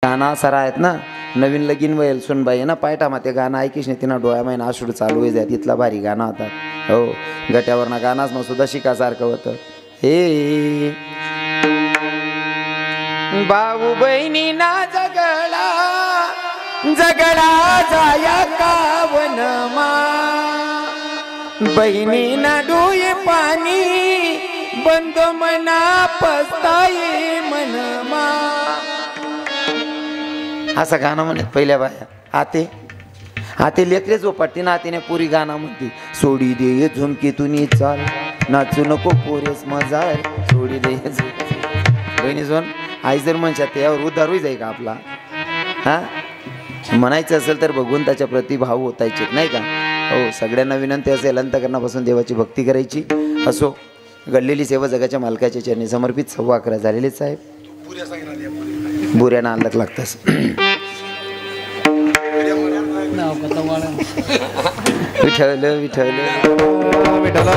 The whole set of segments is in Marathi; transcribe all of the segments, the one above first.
गाणं सारा आहेत ना नवीन लगीन वयल सुनबाई ना पायटामा ते गाणं ऐकीश नाही तिना डोळ्या महिना आसूड चालू आहे जात इथला भारी गाणं होतात हो गट्यावरना गाणाच मग सुद्धा शिकासारखं होतं हे भाऊ बहिणी ना जगला जगला जाया कावनमा बहिणी ना डोळे पाणी बंद मना पस्ताये मनमा असं गाणं म्हणत पहिल्या बाया आते आते लेकरेच ओपाटी ना आतीने पुरी गाणं म्हणते सोडी दे झुमकी तुनी चाल नाचू नको पोरेस मजार सोडी दे बहिणी सोन आई जर म्हणशात यावर उद्धार होई जाई का आपला हा म्हणायचं असेल तर भगवंताच्या प्रति भाव होतायचे नाही का हो सगळ्यांना विनंती असेल अंतकरणापासून देवाची भक्ती करायची असो घडलेली सेवा जगाच्या मालकाच्या चरणी समर्पित 11:15 झालेले साहेब बुऱ्यानं अंधक लागतस विठ्ठल विठ्ठल विठ्ठल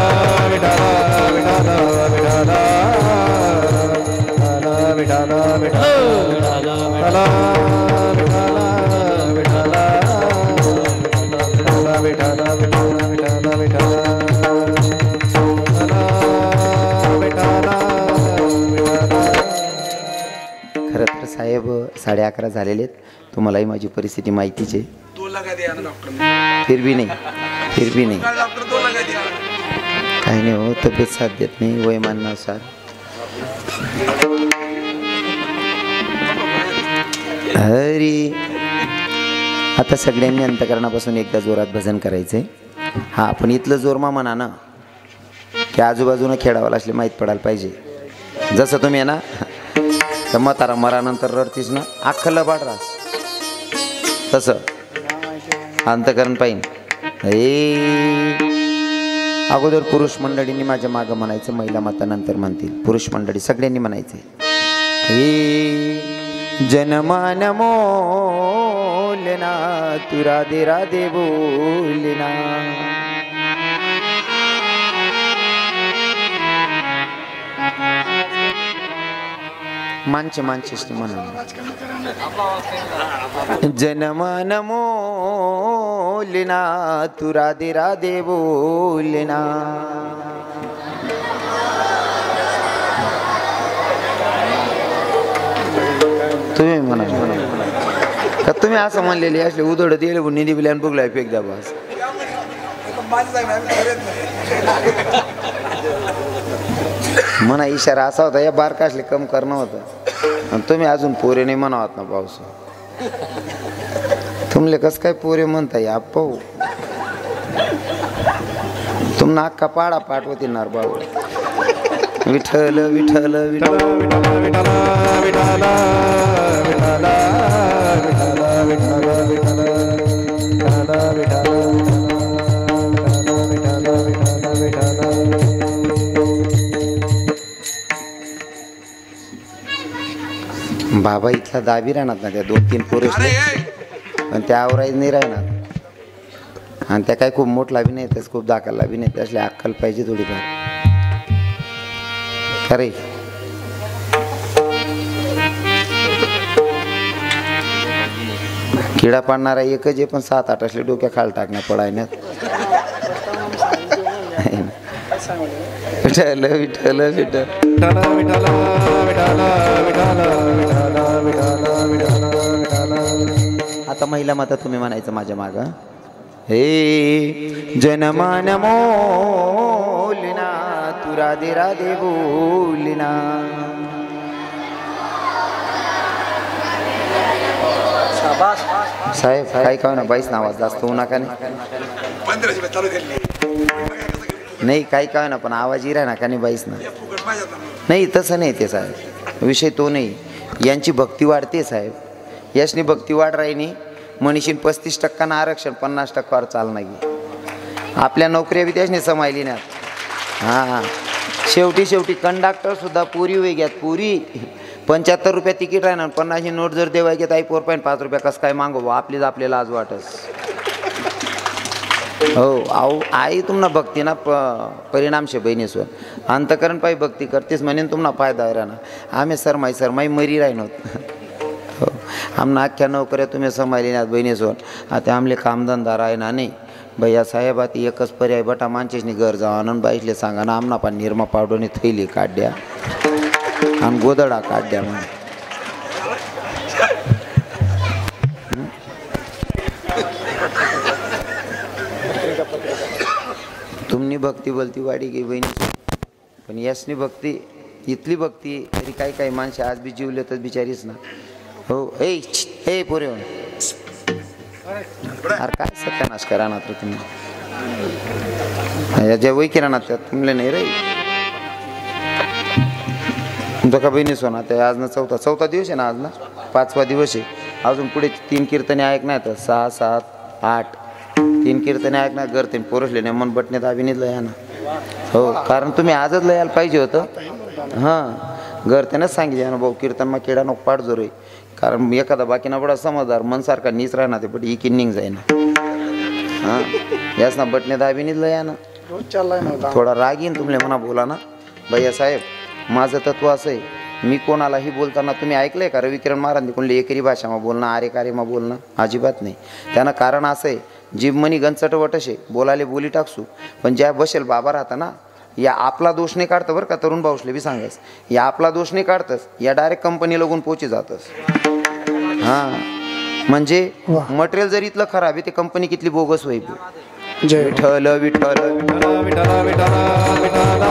खरं तर साहेब 11:30 झालेले आहेत तुम्हालाही माझी परिस्थिती माहितीच आहे फिर भी नहीं काही नाही हो तब्येत साथ देत नाही वयमानानुसार हरी आता सगळ्यांनी अंतकरणापासून एकदा जोरात भजन करायचंय हा पण इथलं जोरमा म्हणा ना की आजूबाजूनं खेळावाला असले माहीत पडायला पाहिजे जसं तुम्ही आहे ना तर म्हातारा मरानंतर रडतीस ना अख्खं लबाड रास तसं अंतकरण पाहिजे अगोदर पुरुष मंडळींनी माझ्या मागं म्हणायचं महिला माता नंतर म्हणतील पुरुष मंडळी सगळ्यांनी म्हणायचे हे जनमान मोलना तू राधे राधे बोलना मानचे मानचे म्हणून जनमान मोलना तू राधे राधे बोलना तुम्ही म्हणा का तुम्ही असं म्हणलेली असले उधड दिले निधी बिल्यान बघलाय फेक द्या बस म्हणा इशारा असा होता या बारका असले कम करणं होतं आणि तुम्ही अजून पोरे नाही म्हणावत ना पाऊस तुमले कस काय पोरे म्हणताय पाहू तुमना अख्खा पाडा पाठवते नार बाबू विठ्ठल विठ्ठल विठ्ठल बाबा इथला दाबी राहणार ना त्या 2-3 पुरुष पण त्या आवरायच नाही राहणार आणि त्या काय खूप मोठला बी नाही त्याच खूप दाखलला बी नाही त्यासले अक्कल पाहिजे थोडीफार खरे किडा पाडणारा एकच आहे पण 7-8 असले डोक्या खाल टाकण्या पडायला विठ्ठल विठ्ठल विठ्ठल आता महिला माता तुम्ही म्हणायचं माझ्या माग हे जनमान मोलना तू राधे राधे बोलना साहेब काही काय ना 22 नावाज जास्त होऊ नका नाही काही काय ना पण आवाज इरा ना का नाही 22 ना नाही तसं नाही ते साहेब विषय तो नाही यांची भक्ती वाढते साहेब याशनी भक्ती वाढ राहिनी मनीषीन 35% आरक्षण 50% चालणार आपल्या नोकऱ्या बी त्याशनी समायली ना हां शेवटी कंडक्टर सुद्धा पुरी वेग्यात पुरी 75 रुपये तिकीट आहे ना 50 नोट जर देवाय घेत आई 4.5 रुपये कसं काय मागो आपलीच आपल्याला आज वाटस हो आओ आई तुम्हाला भक्ती ना परिणाम शे बहिणीसवर अंतकरण पायी भक्ती करतेस म्हणेन तुम्हाला फायदा आहे ना आम्ही सरमाई मरी राहिनो हो आमना अख्ख्या नोकऱ्या तुम्ही सांभाळल्यात बहिणीसोन आता आमले कामधंदा आहे ना नाही भैया साहेब आता एकच पर्याय बटा माणसेसनी घर जावा आणून बाईसले सांगा ना आमना पण निरमा पावडोने थैली काढ्या आणि गोदडा काढ्या म्हणून तुमनी भक्ती बोलती वाडी गे बहिणी पण यासनी भक्ती इथली भक्ती तरी काही काही माणसे आज बी जीवले तर बिचारीच ना हो ए पोरे अरे काय सत्यानाश करा ना तर तुम्ही या ज्या वय केला ना त्यात तुमले नाही रे तुमचा का बहिणी सोना ते आज ना चौथा दिवस आहे ना आज ना 5वा दिवस आहे अजून पुढे 3 कीर्तने ऐक नाही तर 6, 7, 8 3 कीर्तने ऐक ना करते पोरसले नाही मन बटण्यात अभिनीत लया ना हो कारण तुम्ही आजच लयाला पाहिजे होतं हां घर त्यानंच सांगितलं ना भाऊ कीर्तन मग केडा नको पाठ जोर कारण एखादा बाकीना बडा समजदार मनसारखा नीच राहणार ते पण ही किन्निंग जाई ना हां याच ना बटण्यात अभिनीत लया ना थोडा राग येईन तुमले म्हणा बोला ना भैया साहेब माझं तत्व असं आहे मी कोणालाही बोलताना तुम्ही ऐकलंय का रविकिरण महाराज कोणली एकेरी भाषाમાં बोलणं आरे कार्यમાં बोलणं अजिबात नाही त्यानं कारण असं आहे जीभ मनी गंचटवट असे बोलाले बोली टाकसू पण ज्या बसेल बाबा राहता ना या आपला दोष नाही काढतं बरं का तरुण भाऊसले बी सांगायचं या आपला दोष नाही काढतस या डायरेक्ट कंपनी लागून पोची जातस हां म्हणजे मटेरियल जर इथलं खराब आहे ते कंपनी कितली बोगस होईल जय विठ्ठल विठ्ठल विठ्ठल विठ्ठल विठ्ठल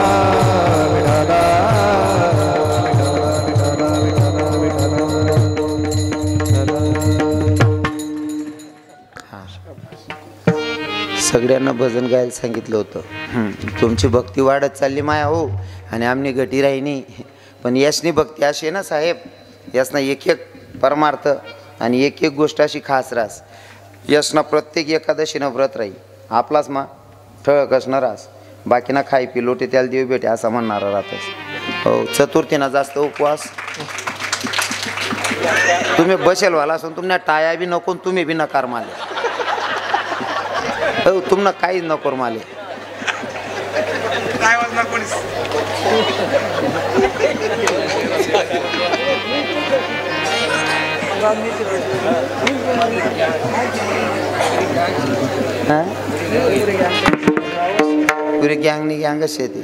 सगळ्यांना भजन गायला सांगितलं होतं तुमची भक्ती वाढत चालली माया हो आणि आमनी गटी राहिनी पण यासनी भक्ती अशी आहे ना साहेब यासना एक परमार्थ आणि एक गोष्ट अशी खास रास यशना प्रत्येक एकादशीनं व्रत राही आपलाच मा ठळक असणार रास बाकीना खाई पी लोटे त्याला देव भेटे असं म्हणणारा राहतच हो चतुर्थीना जास्त उपवास तुम्ही बसेल वाला असून तुम्हाला टाया बी नको तुम्ही बी नकार माले हो तुम्हाला काहीच नको माले पुरी गँगनी गँगच शेती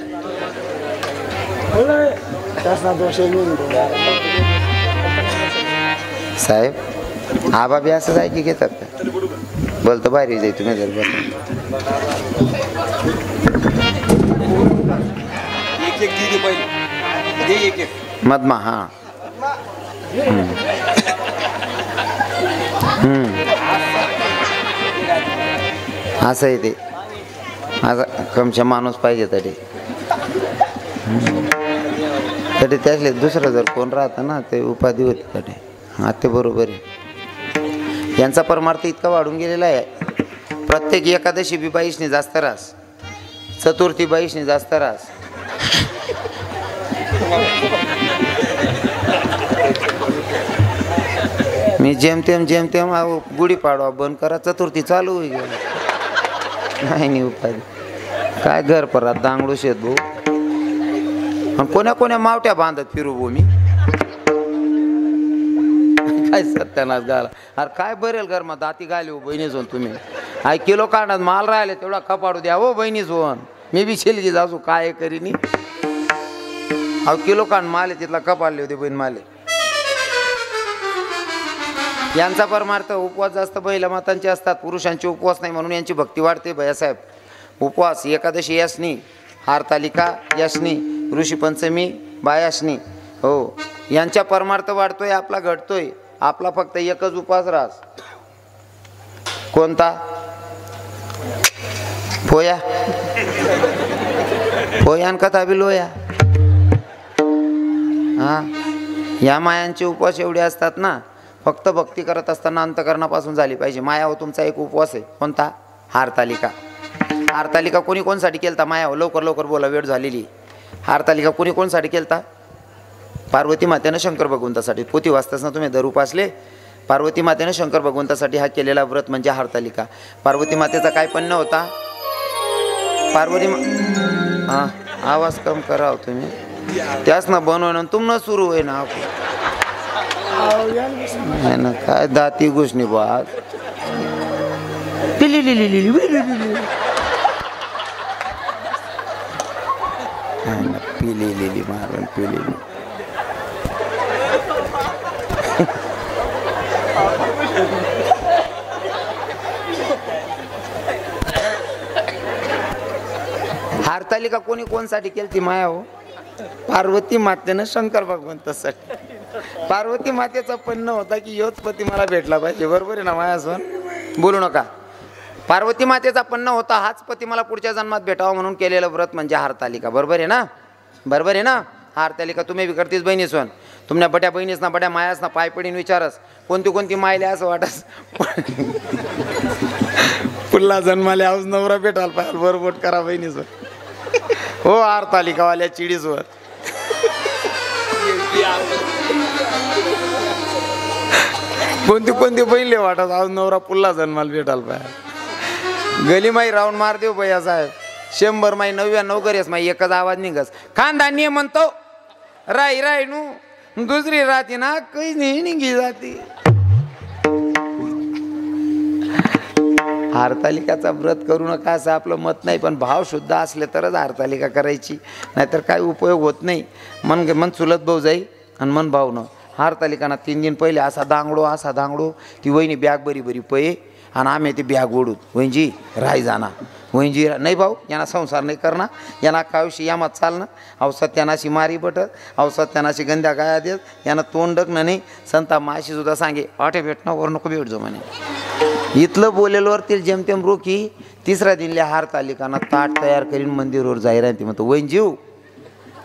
साहेब आबा बी असंच आहे की घेतात का बोलतो बाहेर जाई तुम्ही जर मधमा हां असं आहे ते असं कमशा माणूस पाहिजे तरी त्यातले दुसरं जर कोण राहतं ना ते उपाधी होती तरी हां ते बरोबर आहे यांचा परमार्थ इतका वाढून गेलेला आहे प्रत्येक एकादशी बी बाईसनी जास्त रास चतुर्थी बाईसनी जास्त रास मी जेमतेम गुढीपाडवा बंद करा चतुर्थी चालू होई गेली नाही उपाधी काय घर परत दांगडू शेत भाऊ आणि कोण्या मावट्या बांधत फिरू भाऊ मी काय सत्यानाश गाला अरे काय बरेल घर मग दाती गाली हो बहिणी सोन तुम्ही आई किलो काढणार माल राहिले तेवढा कपाडू द्या हो बहिणी सोन मी बी शेलगी जासू काय करीनी अहो किलो काढ माले तिथला कपाडले होते बहीण माले यांचा परमार्थ उपवास जास्त महिला मातांचे असतात पुरुषांचे उपवास नाही म्हणून यांची भक्ती वाढते भैयासाहेब उपवास एकादशी यासनी हारतालिका यासनी ऋषीपंचमी बायासनी हो यांच्या परमार्थ वाढतोय आपला घडतोय आपला फक्त एकच उपवास रास कोणता पोया पोयान कथा बी लोया हा या मायांचे उपवास एवढे असतात ना फक्त भक्ती करत असताना अंतकरणापासून झाली पाहिजे माया हो तुमचा एक उपवास आहे कोणता हारतालिका हारतालिका कोणी कोणसाठी केलता माया हो लवकर बोला वेळ झालेली हारतालिका कोणी कोणसाठी केलता पार्वती मातेनं शंकर भगवंतासाठी पोथी वाचताच ना तुम्ही दर उपासले पार्वती मातेनं शंकर भगवंतासाठी हा केलेला व्रत म्हणजे हारतालिका पार्वती मातेचा काय पण होता पार्वती हां आवाज कम कराव तुम्ही त्याच ना बनवणं तुमनं सुरू आहे ना नाही ना काय दाती घुसणी बा पिली पिलेली मारून पिलेली हरतालिका कोणी कोणसाठी केली ती माया हो पार्वती मातेनं शंकर भगवंतासाठी पार्वती मातेचा पण होता की योच पती मला भेटला पाहिजे बरोबर आहे ना माया सोन बोलू नका पार्वती मातेचा पण होता हाच पती मला पुढच्या जन्मात भेटावा म्हणून केलेलं व्रत म्हणजे हरतालिका बरोबर आहे ना हरतालिका तुम्ही बी करतीस बहिणी सोन तुमच्या बड्या बहिणीस ना बड्या मायास ना पाय पडीन विचारस कोणती मायले असं वाटस पुल्ला जन्माले आऊस नवरा भेटायला पाहिजे बरोबर करा बहिणी सोन हो हरतालिकावाल्या चिडीसवर कोणती बहिणले वाटत आज नवरा पुल्ला जन्माला भेटायला पाहिजे गली माई राऊंड मार देऊ भैया साहेब 100 माई 99 करेस माई एकच आवाज निघस खानदानी म्हणतो राई नू दुसरी राहते ना काही नाही निघी जाते हरतालिकाचा व्रत करू नका असं आपलं मत नाही पण भाव शुद्ध असले तरच हरतालिका करायची नाहीतर काही उपयोग होत नाही मन चुलत भाऊ जाई आणि मन भाऊ न हरतालिकाना 3 दिन पहिले असा दांगडो ती वहिनी बॅग बरी पये आणि आम्ही ती बॅग ओढूत वहिंजी राही जाना वहिंजी नाही भाऊ यांना संसार नाही करणार यांना कावशी यामात चालणं अवसात त्यांनाशी मारी बटत अवसात त्यांनाशी गंध्या गाया देत यांना तोंड डकणं नाही संता माशी सुद्धा सांगे आठे भेटणं वर नको भेटजो म्हणे इथलं बोलेलवर ते जेमतेम रोखी 3ऱ्या दिनल्या हरतालिकाना ताट तयार करीन मंदिरवर जाहिराती म्हणतो वहिंजीव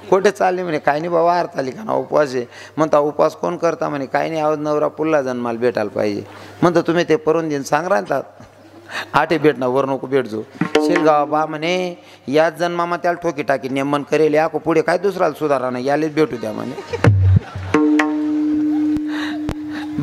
कुठे चालले म्हणे काय नाही बाबा हरतालिकाना उपवास आहे म्हणता उपवास कोण करता म्हणे काय नाही आवाज नवरा पुल्ला जन्माला भेटायला पाहिजे म्हणतो तुम्ही ते परून देईन सांग राहतात आठे भेटणं वर नको भेटजो शेलगावा बा म्हणे याच जन्मामा त्याला ठोकी टाकी नेमन करेल या पुढे काय दुसऱ्याला सुधारा नाही यालेच भेटू द्या म्हणे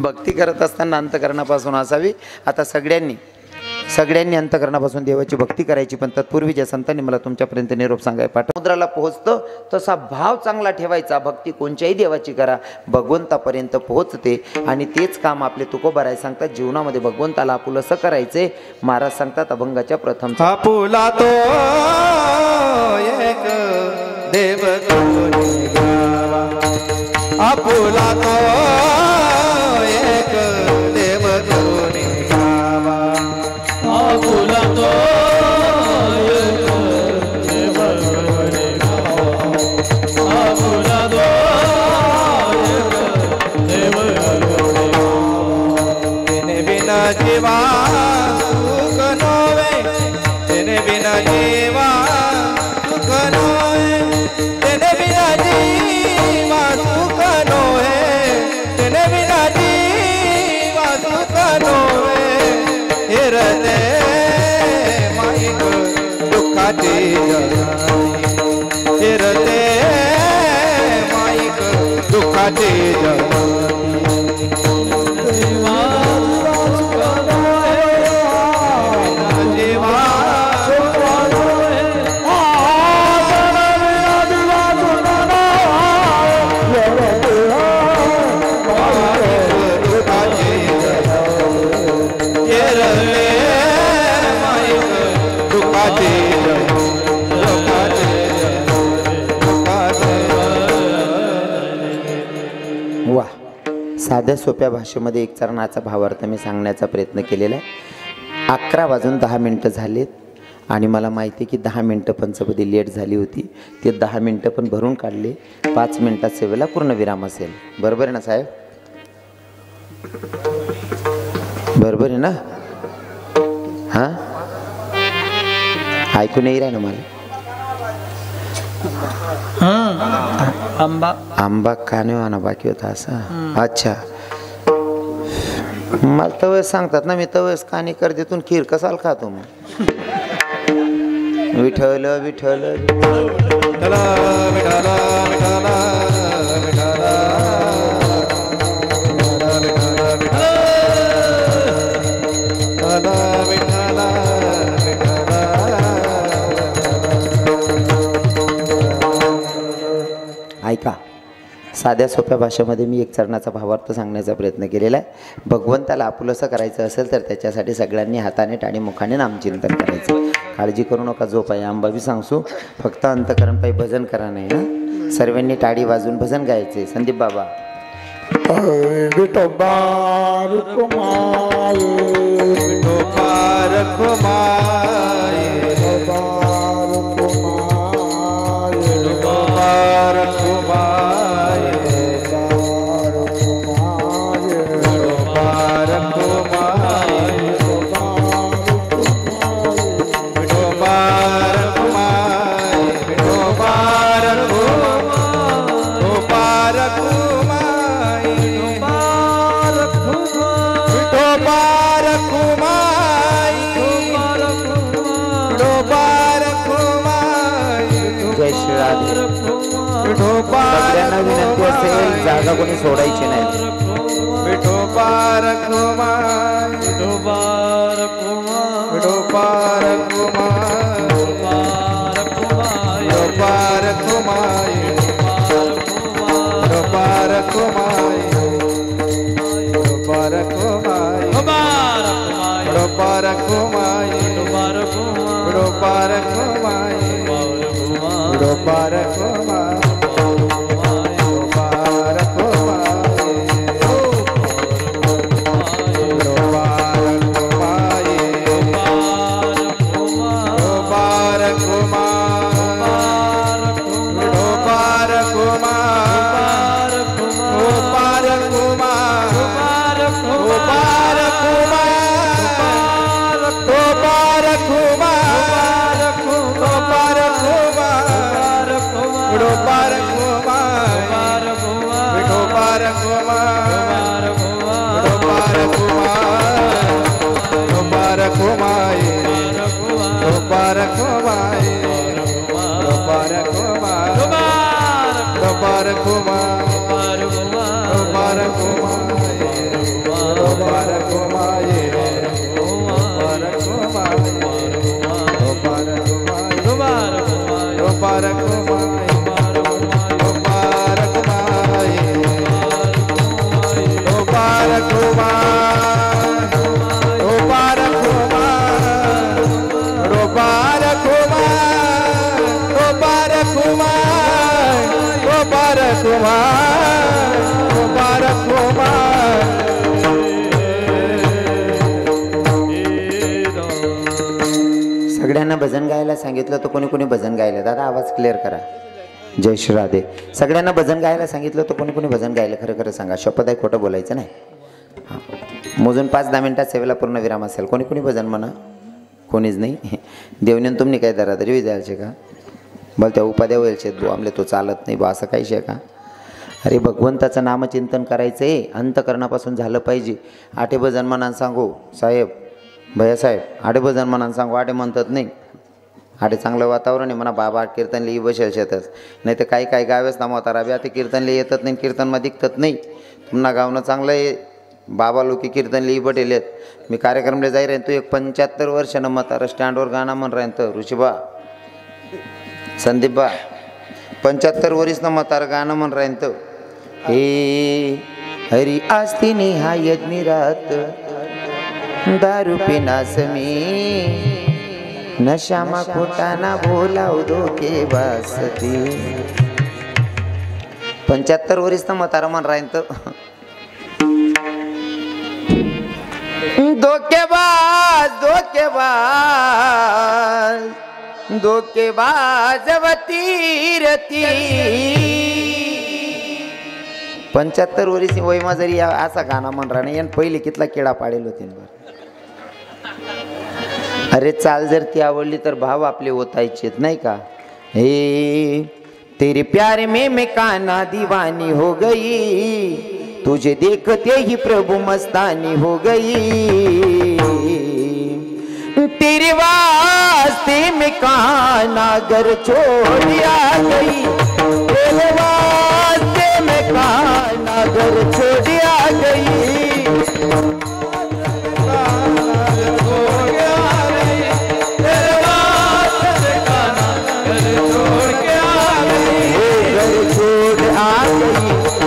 भक्ती करत असताना अंतकरणापासून असावी आता सगळ्यांनी अंतकरणापासून देवाची भक्ती करायची पण तत्पूर्वीच्या संतांनी मला तुमच्यापर्यंत निरोप सांगायला पाठव समुद्राला पोहोचतं तसा भाव चांगला ठेवायचा भक्ती कोणत्याही देवाची करा भगवंतापर्यंत पोहोचते आणि तेच काम आपले तुकोबाराय सांगतात जीवनामध्ये भगवंताला आपुलसं करायचे महाराज सांगतात अभंगाच्या प्रथम आपुला तो एक देव आपुला तो एक देव आपुला तो आपुला तो तेने बिना जीवा सुख नोवे तेने बिना जीवा सुख नोवे तेने बिना जीवा सुख नोवे तेने बिना जीवा सुख नोवे हिरते माईक दुःखाची हिरते माईक दुःखाची साध्या सोप्या भाषेमध्ये एक चरणाचा भावार्थ मी सांगण्याचा प्रयत्न केलेला आहे 11 वाजून 10 मिनटं झालेत आणि मला माहिती आहे की 10 मिनटं पंचपदी लेट झाली होती ते 10 मिनटं पण भरून काढले 5 मिनटात सेवेला पूर्ण विराम असेल बरोबर आहे ना साहेब बरोबर आहे ना हां ऐकू नाही राहिलं मला आंबा कानेवाना बाकी होता असं अच्छा मला तवस सांगतात ना मी तवस काने कर देतून खीर कसाल खातो मग विठ्ठल विठ्ठल ऐका साध्या सोप्या भाषेमध्ये मी एक चरणाचा भावार्थ सांगण्याचा प्रयत्न केलेला आहे. भगवंताला आपुलसं करायचं असेल तर त्याच्यासाठी सगळ्यांनी हाताने टाणी मुखाने नामचिंतन करायचं. काळजी करू नका, झोप आहे आंबा बी सांगसू, फक्त अंतकरण पायी भजन करा नाही ना. सर्वांनी टाळी वाजून भजन गायचे. संदीप बाबा विठोबा रखुमाई, विठोबा रखुमाई, विठोबा रखुमाई, विठोबा रखुमाई, विठोबा रखुमाई, विठोबा रखुमाई, जय श्री राधे. सगळ्यांना विनंती असेल, जागा कोणी सोडायची नाही. विठोबा रखुमाई, विठोबा रखुमाई, विठोबा रखुमाई, विठोबा रखुमाई, विठोबा रखुमाई, विठोबा रखुमाई, विठोबा रखुमाई, विठोबा रखुमाई, विठोबा रखुमाई. सगळ्यांना भजन गायला सांगितलं तर कोणी कोणी भजन गायलं. दादा आवाज क्लिअर करा. जय श्री राधे. सगळ्यांना भजन गायला सांगितलं तर कोणी कोणी भजन गायलं. खरं खरं सांगा, शपथ आहे, खोटं बोलायचं नाही. हां, मोजून 5-10 मिनिटात सेवेला पूर्ण विराम असेल. कोणी कोणी भजन म्हणा. कोणीच नाही. देवनेन तुम्ही काय दरादरी जायचे का? बोल त्या उपाध्या व्हायचे दो आमले तो चालत नाही बा, असं काही शे का? अरे भगवंताचं नामचिंतन करायचं आहे, अंतकरणापासून झालं पाहिजे. आठे भजन म्हणा सांगू साहेब, भैयासाहेब, आठे भजन म्हणा सांगू. आठे म्हणतात नाही, आठे चांगलं वातावरण आहे म्हणा. बाबा कीर्तन लिही बसेल शेतच, नाही तर काही काही गावेच ना मोतारा बी आता कीर्तन लिही येतात नाही, कीर्तनमा दिखतात नाही. तुम्हाला गावनं चांगलं आहे, बाबा लोकी कीर्तन लिही बटेल आहेत. मी कार्यक्रमला जाई राहीन, तू एक 75 वर्षानं म्हातारा स्टँडवर गाणं म्हण राहीन तर ऋषीबा संदीपबा 75 वर्षनं म्हातारा गाणं म्हण राहीन तर हे हरी आस्ती निहायत निरात दारू पिनास मी नशामा खोटाना बोलाव धोके बासती. 75 वर्षनं म्हातारा म्हण राहीन तर धोकेबाज धोकेबाज धोकेबाज वतीरती. 75 वर्षी वयमा जरी असा गाणं म्हण राहणे यान पहिले कितला किडा पाडेल होते. अरे चाल जर ती आवडली तर भाव आपले ओतायचे नाही का? हे तेरे प्यार में मैं काना दीवानी हो गई, तुझे देखते ही प्रभु मस्तानी हो गई. तेरे वास्ते में काना घर छोड़ आ गई, तेरे वास्ते में काना घर छोड़ आ गई. छोड़ आ गई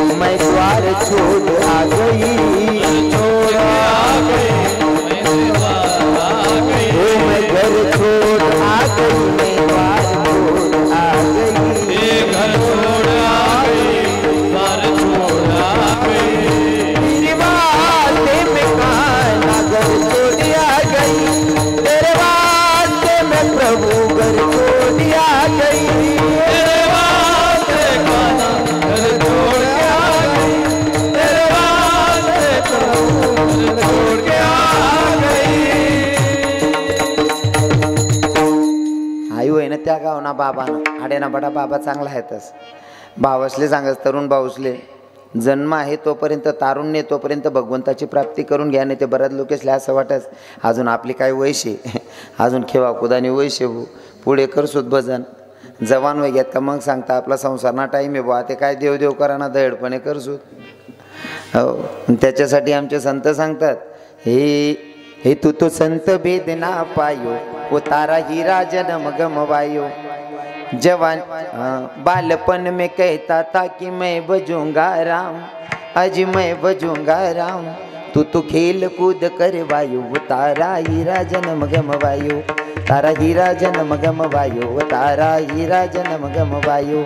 ना बाबाना आडे ना बडा बाबा चांगला आहेतच. भावसले सांगत तरुण भाऊसले जन्म आहे तोपर्यंत तारुण्य तोपर्यंत भगवंताची प्राप्ती करून घ्या. नाही ते बऱ्याच लोकेसले असं वाटत अजून आपली काय वयशे अजून खेवा कुदानी वयशे पुढे करसूत भजन जवान वय घेत का मग सांगता आपला संसारना टाईम आहे बुवा ते काय देव कराना दळपणे करसूत. हो त्याच्यासाठी आमचे संत सांगतात हे तू संत भेदना पायो उतारा हीरा जन्म गमवायो. जवान बालपन में कहता था कि मैं बजूंगा राम आज मैं बजूंगा राम. तू खेल कूद कर वायो तारा हीरा जन्म गमवायो. तारा हीरा जन्म गमवायो तारा हीरा जन्म गमवायो.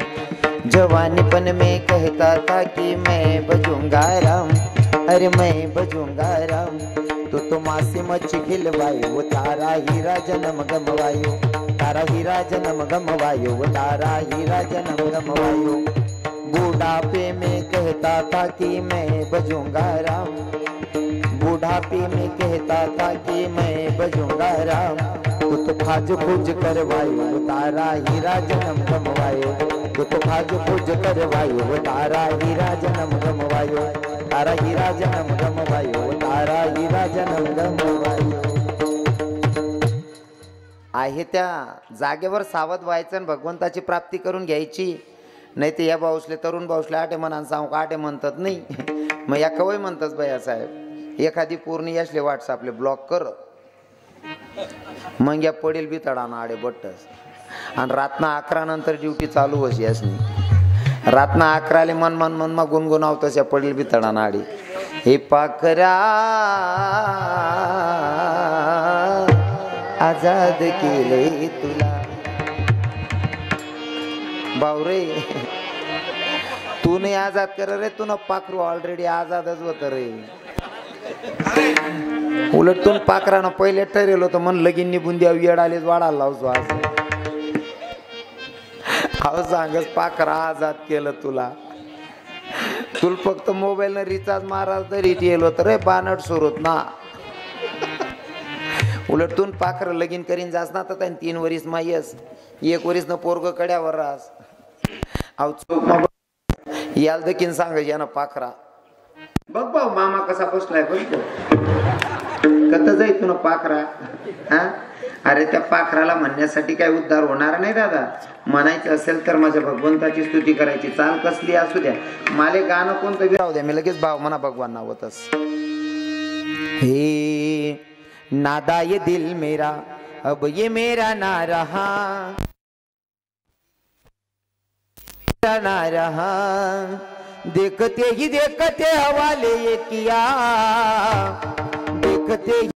जवानीपन में कहता था कि मैं बजूंगा राम अरे मैं बजूंगा राम. तू मासी मच्छी खिलवायो तारा हीरा जन्म गमवायो. तारा हीरा जन्म गमवायो तारा हीरा जन्म गमवायो. बूढ़ापे में कहता था कि मैं बजूंगा राम. बूढ़ापे में कहता था कि मैं बजूंगा राम. तो खाज पूज करवायो तारा हीरा जन्म गमवायो. तो खाज पूज करवायो तारा हीरा जन्म गमवायो. तारा हीरा जन्म गमवायो तारा हीरा जन्म गमवायो. आहे त्या जागेवर सावध व्हायचं आणि भगवंताची प्राप्ती करून घ्यायची. नाही ते या भाऊसले तरुण भाऊसले आटे म्हणा सांगू का आटे म्हणतात नाही मग या कवय म्हणतात भैया साहेब एखादी पूर्ण असले व्हॉट्सअपले ब्लॉक कर मग या पडेल बी तडाना आडे बट्टस. आणि रातना 11 नंतर ड्युटी चालू होशी यासनी. रातना 11ले मन गुणगुणावतस या पडेल बी तडाना आडी. हे पाखरा आजाद केले तुला बावरे. तू नाही आजाद कर रे तू न पाखरू ऑलरेडी आजादच होत रे. उलट तू पाखरानं पहिले ठरेल होतं मन लगीन निघून द्या येड आलेच वाढायला लावतो आज. अहो सांगच पाखरा आजाद केलं तुला. तुला फक्त मोबाईल न रिचार्ज मारा तरी येल होत रे बानट सुरूत ना. उलट तू पाखर लगीन करीन जास ना तर 3 वरीस मायस 1 वरीस न पोरग कड्यावर रास. अहो चौक याल देखील सांग यानं पाखरा बघ भाऊ मामा कसा बसलाय बघतो कत जाई तुन पाखरा. हा अरे त्या पाखराला म्हणण्यासाठी काय उद्धार होणार नाही दादा. म्हणायचं असेल तर माझ्या भगवंताची स्तुती करायची चाल कसली असू द्या. माले गाणं कोणतं बी राहू द्या मी लगेच भाव म्हणा भगवान नावतच. हे नादा ये दिल मेरा अब ये मेरा ना रहा ना रहा. देखते ही देखते हवाले ये किया देखते